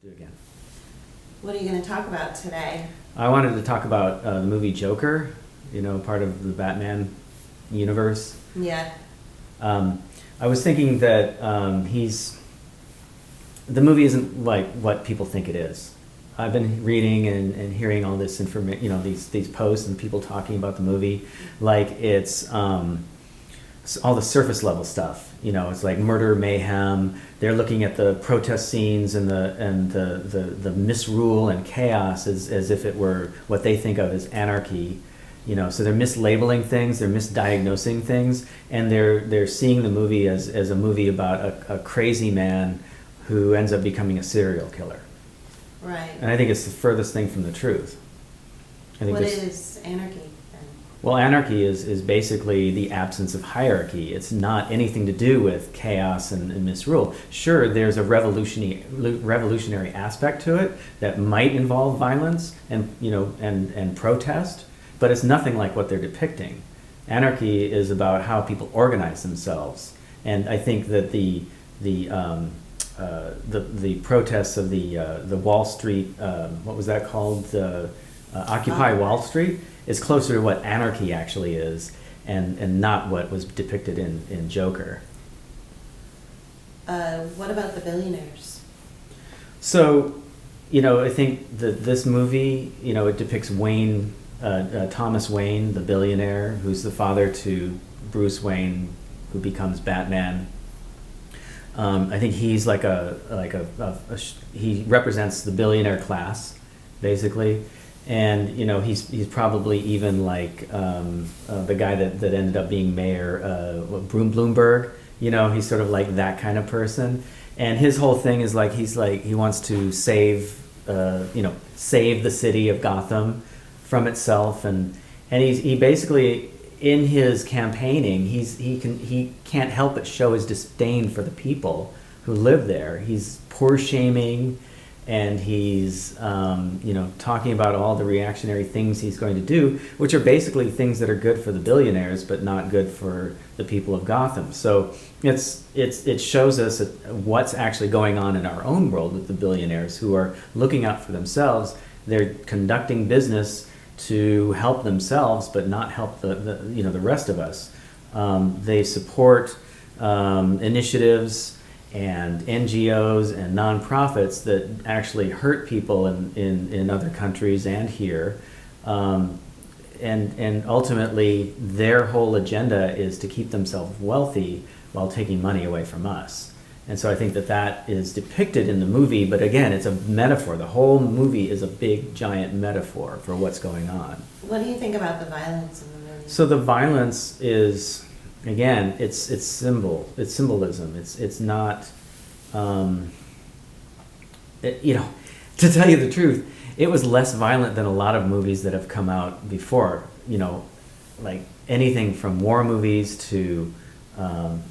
Do it again. What are you going to talk about today? I wanted to talk about the movie Joker, part of the Batman universe. Yeah. I was thinking that the movie isn't like what people think it is. I've been reading and hearing all this information, these posts and people talking about the movie like it's all the surface level stuff. It's like murder, mayhem. They're looking at the protest scenes and the misrule and chaos as if it were what they think of as anarchy. So they're mislabeling things, they're misdiagnosing things, and they're seeing the movie as a movie about a crazy man who ends up becoming a serial killer. Right. And I think it's the furthest thing from the truth. What is anarchy then? Well, anarchy is basically the absence of hierarchy. It's not anything to do with chaos and misrule. Sure, there's a revolutionary aspect to it that might involve violence and protest, but it's nothing like what they're depicting. Anarchy is about how people organize themselves, and I think that the protests of the Wall Street, what was that called? Occupy Wall Street is closer to what anarchy actually is, and not what was depicted in Joker. What about the billionaires? So, I think that this movie, it depicts Wayne, Thomas Wayne, the billionaire, who's the father to Bruce Wayne, who becomes Batman. I think he's he represents the billionaire class, basically. And he's probably even like the guy that ended up being mayor, Bloomberg. He's sort of like that kind of person. And his whole thing is he wants to save the city of Gotham from itself, and he basically, in his campaigning, he can't help but show his disdain for the people who live there. He's poor shaming. And he's, talking about all the reactionary things he's going to do, which are basically things that are good for the billionaires, but not good for the people of Gotham. So it shows us what's actually going on in our own world with the billionaires who are looking out for themselves. They're conducting business to help themselves, but not help the rest of us. They support initiatives and NGOs and nonprofits that actually hurt people in other countries and here. And ultimately, their whole agenda is to keep themselves wealthy while taking money away from us. And so I think that is depicted in the movie, but again, it's a metaphor. The whole movie is a big, giant metaphor for what's going on. What do you think about the violence in the movie? So the violence is, again, it's symbolism. It's not, to tell you the truth, it was less violent than a lot of movies that have come out before. Like anything from war movies to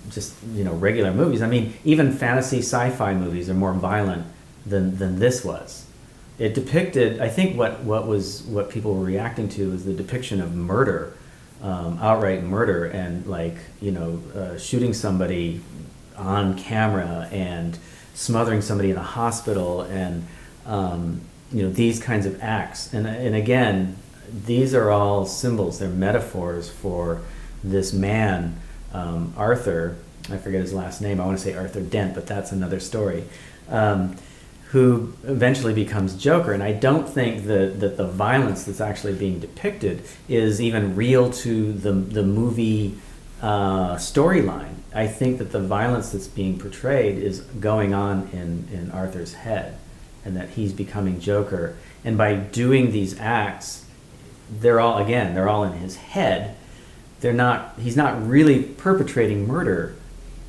just regular movies. I mean, even fantasy sci-fi movies are more violent than this was. It depicted, I think, what people were reacting to is the depiction of murder. Outright murder and shooting somebody on camera and smothering somebody in a hospital and these kinds of acts and again, these are all symbols. They're metaphors for this man, Arthur. I forget his last name. I want to say Arthur Dent, but that's another story. Who eventually becomes Joker. And I don't think that the violence that's actually being depicted is even real to the movie storyline. I think that the violence that's being portrayed is going on in Arthur's head, and that he's becoming Joker. And by doing these acts, they're all in his head. He's not really perpetrating murder.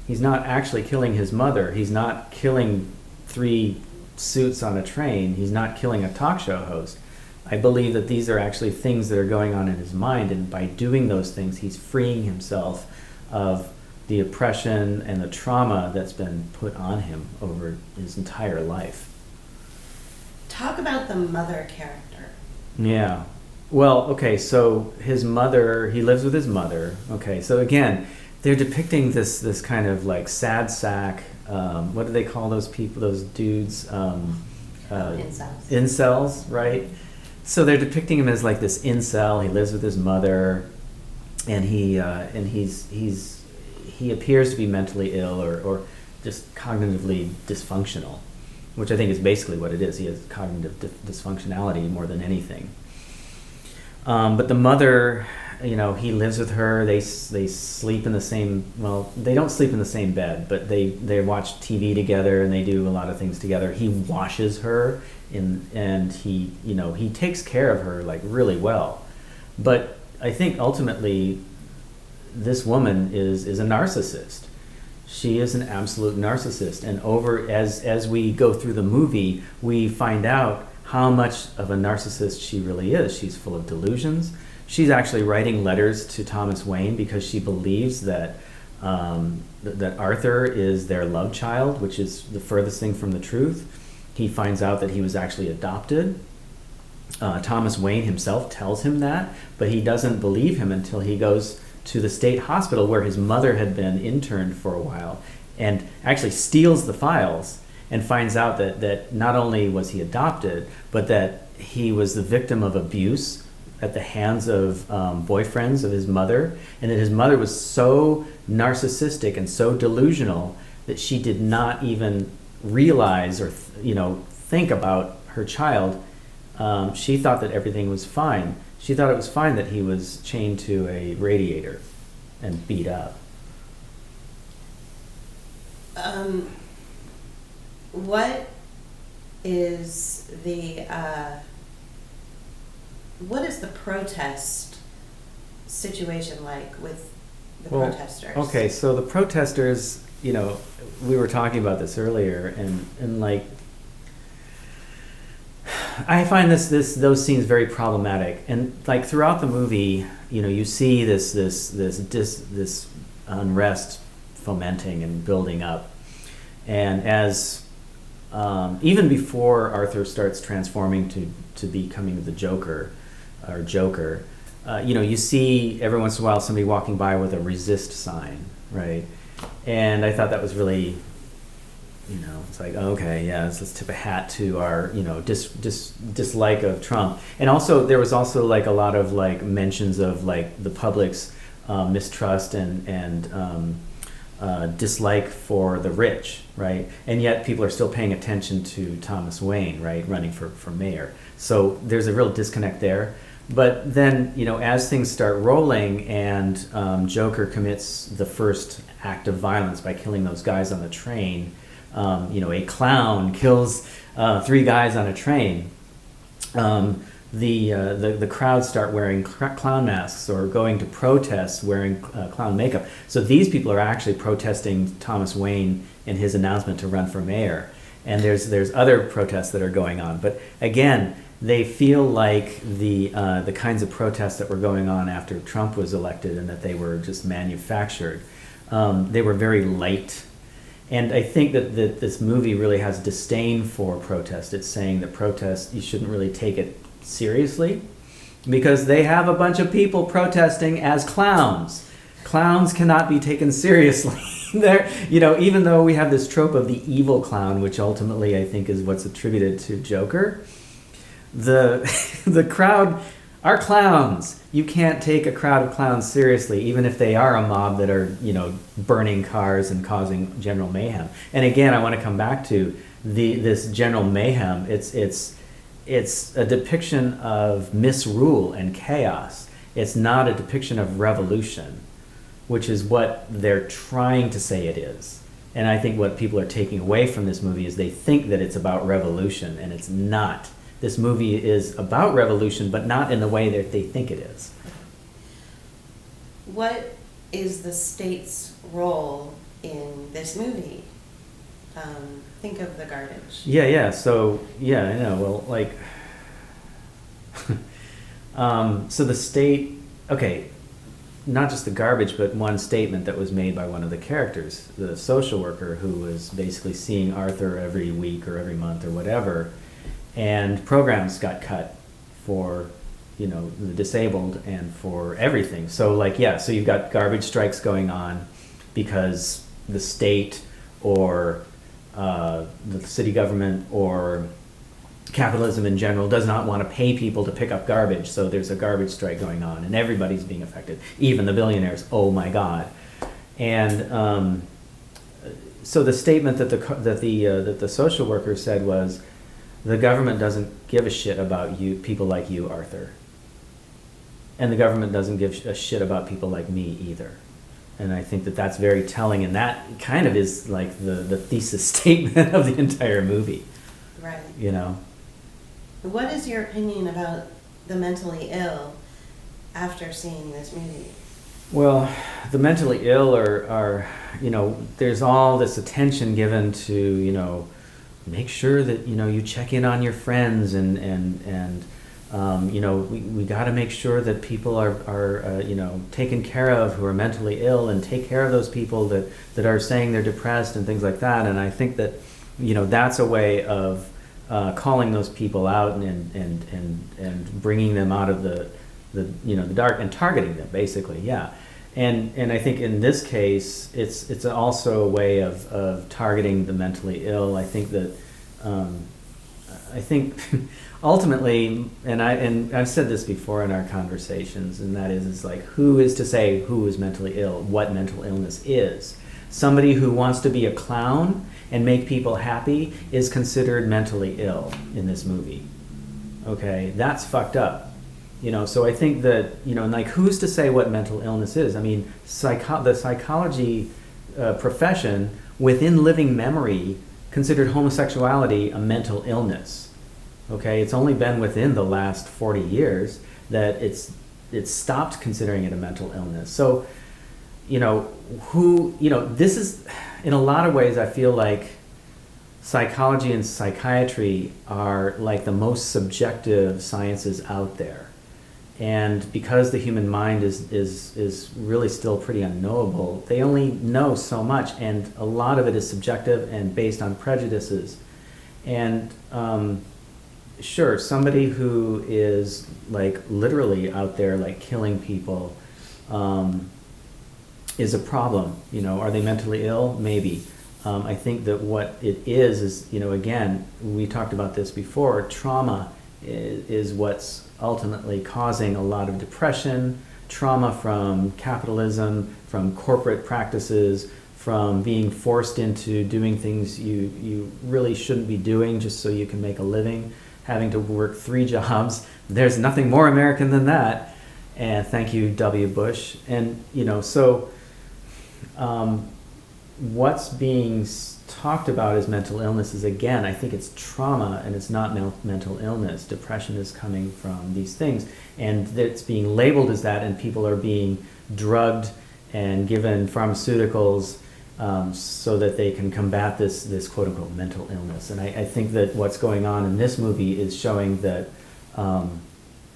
He's not actually killing his mother. He's not killing 3 suits on a train. He's not killing a talk show host. I believe that these are actually things that are going on in his mind, and by doing those things, he's freeing himself of the oppression and the trauma that's been put on him over his entire life. Talk about the mother character. Yeah. Well, okay, so his mother, he lives with his mother. Okay, so again, they're depicting this kind of like sad sack. What do they call those people? Those dudes. Incels. Incels, right? So they're depicting him as like this incel. He lives with his mother, and he appears to be mentally ill or just cognitively dysfunctional, which I think is basically what it is. He has cognitive dysfunctionality more than anything. But the mother, he lives with her. They sleep in the same. Well, they don't sleep in the same bed, but they watch TV together and they do a lot of things together. He washes her, and he takes care of her like really well. But I think ultimately, this woman is a narcissist. She is an absolute narcissist, and as we go through the movie, we find out how much of a narcissist she really is. She's full of delusions. She's actually writing letters to Thomas Wayne because she believes that that Arthur is their love child, which is the furthest thing from the truth. He finds out that he was actually adopted. Thomas Wayne himself tells him that, but he doesn't believe him until he goes to the state hospital where his mother had been interned for a while, and actually steals the files and finds out that not only was he adopted, but that he was the victim of abuse at the hands of boyfriends of his mother, and that his mother was so narcissistic and so delusional that she did not even realize or think about her child. She thought that everything was fine. She thought it was fine that he was chained to a radiator and beat up. What is the protest situation like with the protesters? Okay, so the protesters, we were talking about this earlier, and like, I find those scenes very problematic, and like throughout the movie, you see this unrest fomenting and building up, and as even before Arthur starts transforming to becoming the Joker, you see every once in a while somebody walking by with a resist sign, right? And I thought that was really, it's like, okay, yeah, let's tip a hat to our, dislike of Trump. And also, there was also like a lot of like mentions of like the public's mistrust and dislike for the rich, right? And yet people are still paying attention to Thomas Wayne, right, running for mayor. So there's a real disconnect there. But then, as things start rolling and Joker commits the first act of violence by killing those guys on the train, a clown kills 3 guys on a train. The crowds start wearing clown masks or going to protests wearing clown makeup. So these people are actually protesting Thomas Wayne and his announcement to run for mayor. And there's other protests that are going on. But again, they feel like the kinds of protests that were going on after Trump was elected and that they were just manufactured. They were very light. And I think that this movie really has disdain for protest. It's saying that protest, you shouldn't really take it seriously because they have a bunch of people protesting as clowns. Clowns cannot be taken seriously. They're, even though we have this trope of the evil clown, which ultimately I think is what's attributed to Joker, the crowd are clowns. You can't take a crowd of clowns seriously, even if they are a mob that are, burning cars and causing general mayhem. And again, I want to come back to this general mayhem. It's a depiction of misrule and chaos. It's not a depiction of revolution, which is what they're trying to say it is. And I think what people are taking away from this movie is they think that it's about revolution, and it's not. This movie is about revolution, but not in the way that they think it is. What is the state's role in this movie? Think of the garbage. Yeah. So, yeah, I know. Well, like, so the state, okay, not just the garbage, but one statement that was made by one of the characters, the social worker who was basically seeing Arthur every week or every month or whatever, and programs got cut for, the disabled and for everything. So like, yeah, so you've got garbage strikes going on because the state or the city government or capitalism in general does not want to pay people to pick up garbage, so there's a garbage strike going on, and everybody's being affected, even the billionaires. Oh my God! And so the statement that the social worker said was, the government doesn't give a shit about you, people like you, Arthur, and the government doesn't give a shit about people like me either. And I think that that's very telling, and that kind of is like the thesis statement of the entire movie. Right. You know? What is your opinion about the mentally ill after seeing this movie? Well, the mentally ill are you know, there's all this attention given to, you know, make sure that, you know, you check in on your friends and you know, we got to make sure that people are you know, taken care of who are mentally ill, and take care of those people that are saying they're depressed and things like that. And I think that, you know, that's a way of calling those people out and bringing them out of the you know, the dark, and targeting them basically. Yeah. And I think in this case, it's also a way of targeting the mentally ill. I think that I think ultimately, and I've said this before in our conversations, and that is like, who is to say who is mentally ill, what mental illness is? Somebody who wants to be a clown and make people happy is considered mentally ill in this movie. Okay, that's fucked up. You know, so I think that, you know, like, who's to say what mental illness is? I mean, the psychology profession within living memory considered homosexuality a mental illness. Okay, it's only been within the last 40 years that it's stopped considering it a mental illness. So, you know, this is, in a lot of ways, I feel like psychology and psychiatry are like the most subjective sciences out there. And because the human mind is really still pretty unknowable, they only know so much, and a lot of it is subjective and based on prejudices. And sure, somebody who is like literally out there like killing people is a problem. You know, are they mentally ill? Maybe. I think that what it is, you know, again, we talked about this before, trauma is what's ultimately causing a lot of depression, trauma from capitalism, from corporate practices, from being forced into doing things you really shouldn't be doing just so you can make a living, having to work 3 jobs. There's nothing more American than that. And thank you, W. Bush. And, you know, so what's being talked about as mental illness is, again, I think it's trauma, and it's not mental illness. Depression is coming from these things, and it's being labeled as that, and people are being drugged and given pharmaceuticals so that they can combat this quote-unquote mental illness. And I think that what's going on in this movie is showing that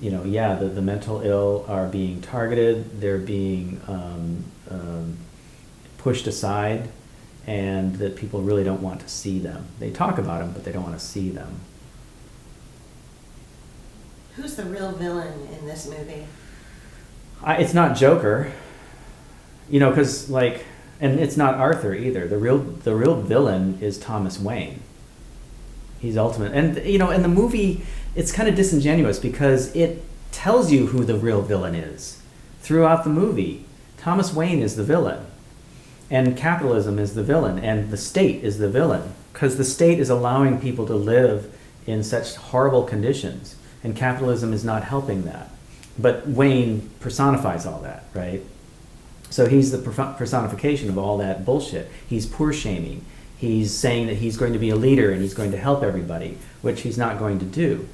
you know, yeah, the mental ill are being targeted, they're being pushed aside, and that people really don't want to see them. They talk about them, but they don't want to see them. Who's the real villain in this movie? It's not Joker, you know, because like, and it's not Arthur either. The real villain is Thomas Wayne. He's ultimate, and you know, in the movie, it's kind of disingenuous because it tells you who the real villain is throughout the movie. Thomas Wayne is the villain. And capitalism is the villain, and the state is the villain, because the state is allowing people to live in such horrible conditions, and capitalism is not helping that. But Wayne personifies all that, right? So he's the personification of all that bullshit. He's poor shaming. He's saying that he's going to be a leader and he's going to help everybody, which he's not going to do.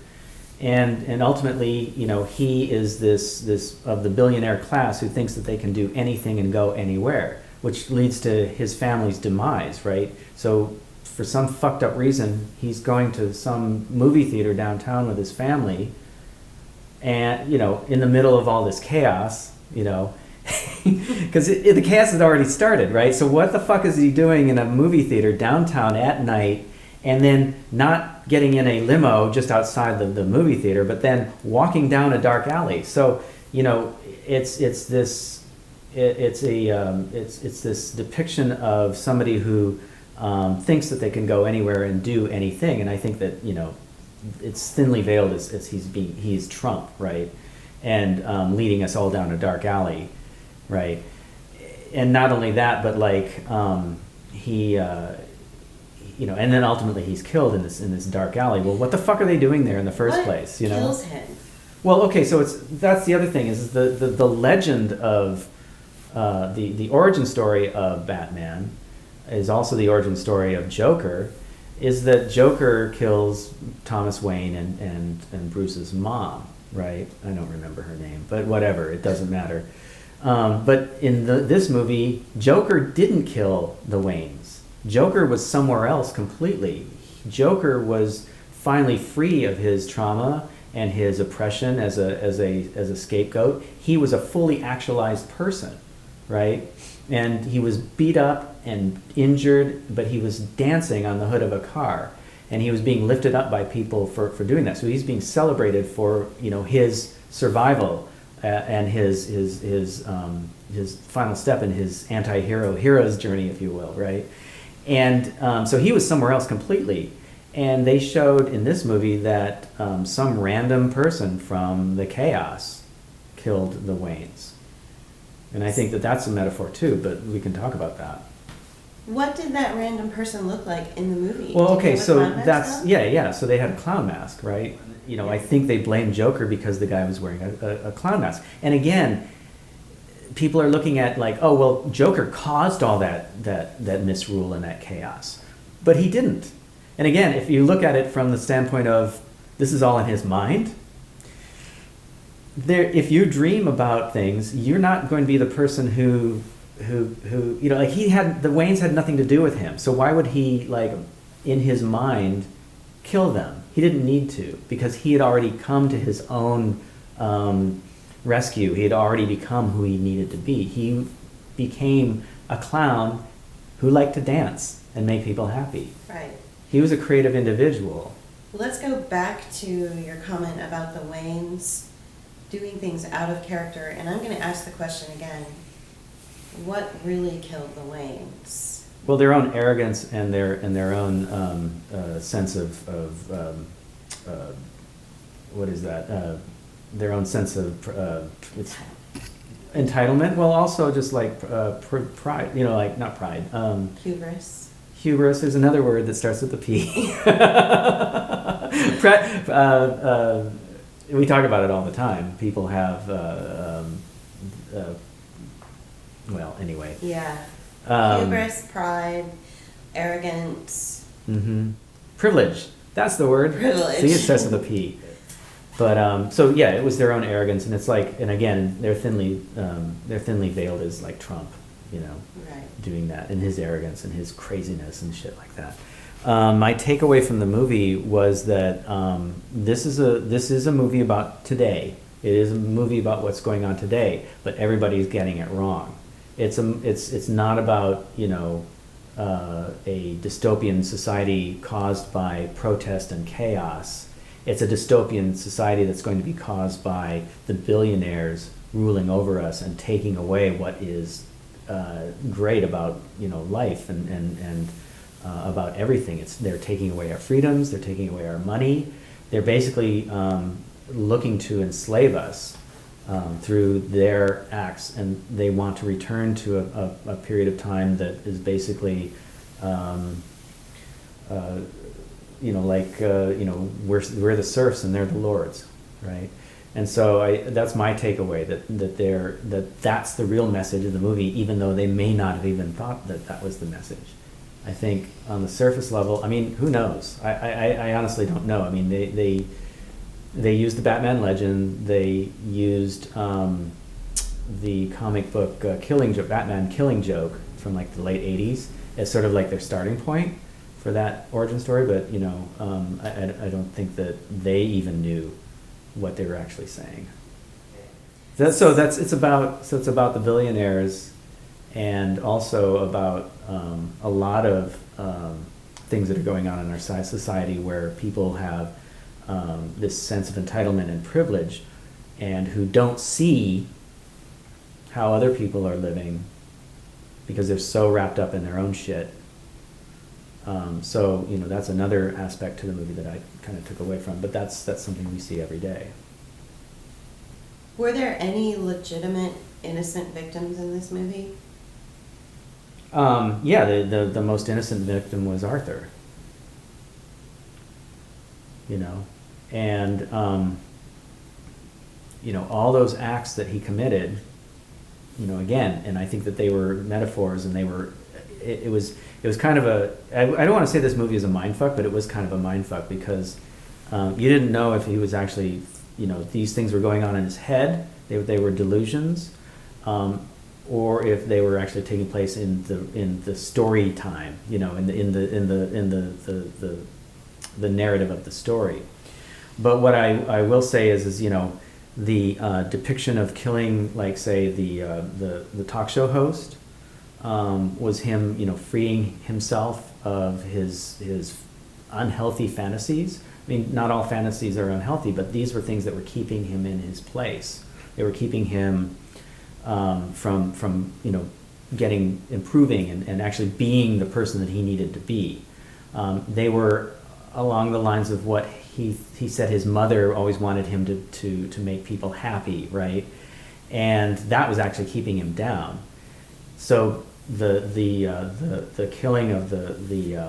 And ultimately, you know, he is this of the billionaire class who thinks that they can do anything and go anywhere, which leads to his family's demise, right? So for some fucked up reason, he's going to some movie theater downtown with his family, and, you know, in the middle of all this chaos, you know, because the chaos had already started, right? So what the fuck is he doing in a movie theater downtown at night, and then not getting in a limo just outside the movie theater, but then walking down a dark alley? So, you know, it's this depiction of somebody who thinks that they can go anywhere and do anything, and I think that, you know, it's thinly veiled as he's Trump, right, and leading us all down a dark alley, right, and not only that, but like he. And then ultimately he's killed in this dark alley. Well, what the fuck are they doing there in the first place? What kills him? Well, okay, so that's the other thing is the legend of the origin story of Batman is also the origin story of Joker. Is that Joker kills Thomas Wayne and Bruce's mom, right? I don't remember her name, but whatever, it doesn't matter. But in this movie, Joker didn't kill the Waynes. Joker was somewhere else completely. Joker was finally free of his trauma and his oppression as a scapegoat. He was a fully actualized person, right? And he was beat up and injured, but he was dancing on the hood of a car, and he was being lifted up by people for doing that. So he's being celebrated for his survival and his final step in his hero's journey, if you will, right? And so he was somewhere else completely. And they showed in this movie that some random person from the chaos killed the Waynes. And I think that that's a metaphor too, but we can talk about that. What did that random person look like in the movie? Well, okay, so that's, yeah. So they had a clown mask, right? I think they blamed Joker because the guy was wearing a clown mask. And again, people are looking at like, oh, well, Joker caused all that misrule and that chaos. But he didn't. And again, if you look at it from the standpoint of this is all in his mind, if you dream about things, you're not going to be the person who like the Waynes had nothing to do with him. So why would he, like, in his mind, kill them? He didn't need to, because he had already come to his own rescue. He had already become who he needed to be. He became a clown who liked to dance and make people happy. Right. He was a creative individual. Let's go back to your comment about the Waynes doing things out of character, and I'm going to ask the question again. What really killed the Waynes? Well, their own arrogance and their own sense of what is that? Their own sense of it's entitlement. Well, also just like pride. Like not pride. Hubris. Hubris is another word that starts with a P. We talk about it all the time. People have, well, anyway. Yeah. Hubris, pride, arrogance. Mm-hmm. Privilege. That's the word. Privilege. See, it starts with a P. But so yeah, it was their own arrogance, and it's like, and again, they're thinly veiled as like Trump, right, doing that, and his arrogance and his craziness and shit like that. My takeaway from the movie was that this is a movie about today. It is a movie about what's going on today, but everybody's getting it wrong. It's not about a dystopian society caused by protest and chaos. It's a dystopian society that's going to be caused by the billionaires ruling over us and taking away what is great about life and about everything. They're taking away our freedoms. They're taking away our money. They're basically looking to enslave us through their acts, and they want to return to a period of time that is basically, we're the serfs and they're the lords, right? And so that's my takeaway, that's the real message of the movie, even though they may not have even thought that was the message. I think on the surface level, I mean, who knows? I honestly don't know. I mean, they used the Batman legend. They used the comic book Batman Killing Joke from like the late 80s as sort of like their starting point for that origin story. But I don't think that they even knew what they were actually saying. It's about the billionaires, and also about a lot of things that are going on in our society where people have this sense of entitlement and privilege, and who don't see how other people are living because they're so wrapped up in their own shit So that's another aspect to the movie that I kind of took away from. But that's something we see every day. Were there any legitimate innocent victims in this movie? Yeah, the most innocent victim was Arthur. And all those acts that he committed, again, and I think that they were metaphors, and it was kind of I don't want to say this movie is a mindfuck, but it was kind of a mindfuck, because you didn't know if he was actually, these things were going on in his head, they were delusions, or if they were actually taking place in the story time, in the narrative of the story. But what I will say is the depiction of killing, like, say, the talk show host, was him freeing himself of his unhealthy fantasies. I mean, not all fantasies are unhealthy, but these were things that were keeping him in his place. They were keeping him from improving and actually being the person that he needed to be. They were along the lines of what he said his mother always wanted him to make people happy, right? And that was actually keeping him down. So the killing of the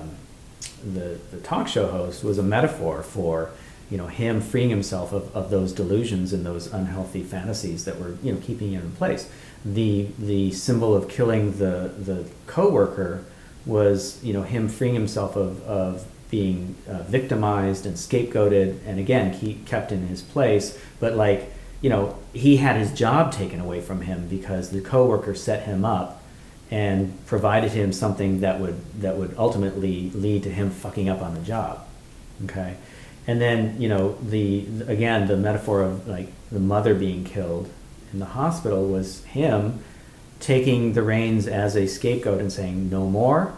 talk show host was a metaphor for him freeing himself of those delusions and those unhealthy fantasies that were keeping him in place. The symbol of killing the coworker was him freeing himself of being victimized and scapegoated, and again kept in his place, but he had his job taken away from him because the coworker set him up and provided him something that would ultimately lead to him fucking up on the job. Okay. And then the metaphor of the mother being killed in the hospital was him taking the reins as a scapegoat and saying, no more,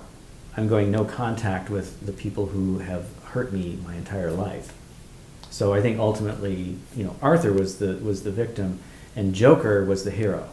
I'm going no contact with the people who have hurt me my entire life. So I think ultimately Arthur was the victim and Joker was the hero.